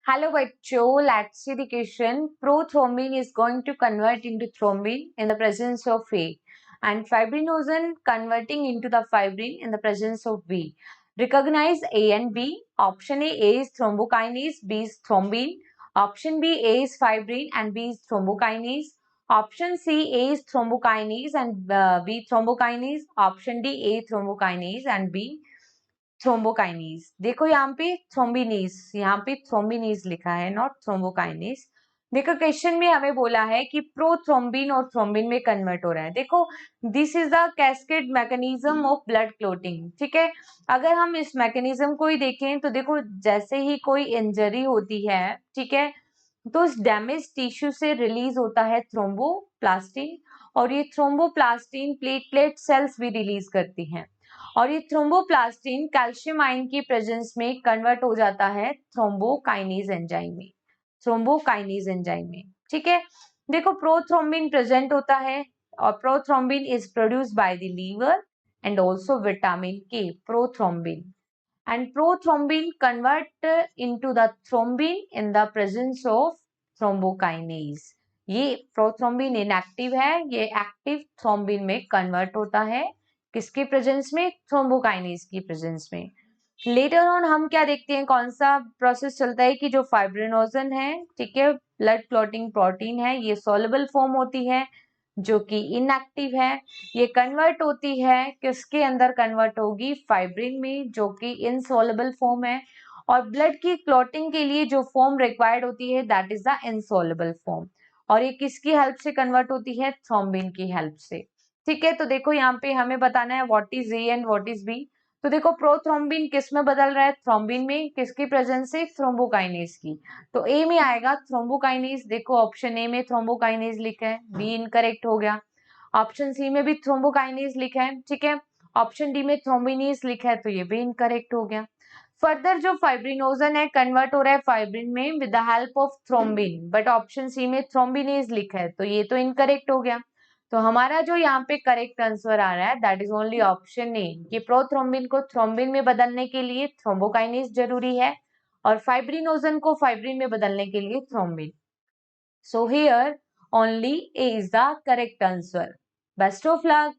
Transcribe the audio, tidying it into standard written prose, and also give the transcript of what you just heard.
Hello बच्चों, let's see the question. Prothrombin is going to convert into thrombin in the presence of A, and fibrinogen converting into the fibrin in the presence of B. Recognize A and B. Option A is thrombokinase, B is thrombin. Option B, A is fibrin and B is thrombokinase. Option C, A is thrombokinase and B thrombokinase. Option D, A thrombokinase and B thrombokinase. देखो यहाँ पे थ्रोम्बिनेज, यहाँ पे थ्रोम्बिनेज लिखा है, not thrombokinase. देखो question में हमें बोला है कि प्रोथ्रोम्बिन और थ्रोम्बिन में कन्वर्ट हो रहा है। देखो this is the cascade mechanism of blood clotting. ठीक है, अगर हम इस मैकेनिज्म को ही देखें तो देखो जैसे ही कोई इंजरी होती है, ठीक है, तो उस डैमेज टिश्यू से रिलीज होता है थ्रोम्बोप्लास्टिन, और ये थ्रोम्बोप्लास्टिन प्लेटलेट सेल्स भी रिलीज करती हैं, और ये थ्रोम्बोप्लास्टिन कैल्शियम आयन की प्रेजेंस में कन्वर्ट हो जाता है थ्रोम्बोकाइनेज एंजाइम में, थ्रोम्बोकाइनेज एंजाइम में। ठीक है, देखो प्रोथ्रोम्बिन प्रेजेंट होता है, और prothrombin is produced by the liver and also vitamin K, prothrombin, and prothrombin convert into the thrombin in the presence of thrombokinase। ये प्रोथ्रोम्बिन इनएक्टिव है, ये एक्टिव थ्रोम्बिन में कन्वर्ट होता है, किसके प्रेजेंस में? थ्रोम्बोकाइनेज की प्रेजेंस में। लेटर ऑन हम क्या देखते हैं, कौन सा प्रोसेस चलता है कि जो फाइब्रिनोजन है, ठीक है, ब्लड क्लॉटिंग प्रोटीन है, ये सॉल्युबल फॉर्म होती है जो कि इनएक्टिव है, ये कन्वर्ट होती है, किसके अंदर कन्वर्ट होगी? फाइब्रिन में, जो कि इनसॉल्युबल फॉर्म है, और ब्लड की क्लॉटिंग के लिए जो फॉर्म रिक्वायर्ड होती है that is the insoluble form, और ये किसकी हेल्प से कन्वर्ट होती है? थ्रोम्बिन की हेल्प से। ठीक है, तो देखो यहाँ पे हमें बताना है what is A and what is B. तो देखो प्रोथ्रोम्बिन किस में बदल रहा है? थ्रोम्बिन में, किसकी प्रेजेंस से? थ्रोम्बोकाइनेज की। तो ए में आएगा थ्रोम्बोकाइनेज। देखो ऑप्शन ए में थ्रोम्बोकाइनेज लिखा है, बी इनकरेक्ट हो गया। ऑप्शन सी में भी थ्रोम्बोकाइनेज लिखा है, ठीक है, ऑप्शन डी में थ्रोम्बिनेज लिखा है, तो ये भी इनकरेक्ट हो गया। फर्दर जो फाइब्रिनोजन है कन्वर्ट हो रहा है फाइब्रिन में with the help of thrombin, but option C में थ्रोम्बिनेज लिखा है, तो ये तो इनकरेक्ट हो गया। तो हमारा जो यहाँ पे करेक्ट आंसर आ रहा है that is only option A, कि प्रोथ्रोम्बिन को थ्रोम्बिन में बदलने के लिए थ्रोम्बोकाइनेज जरूरी है, और फाइब्रिनोजन को फाइब्रिन में बदलने के लिए thrombin. So here only A is the correct answer. Best of luck.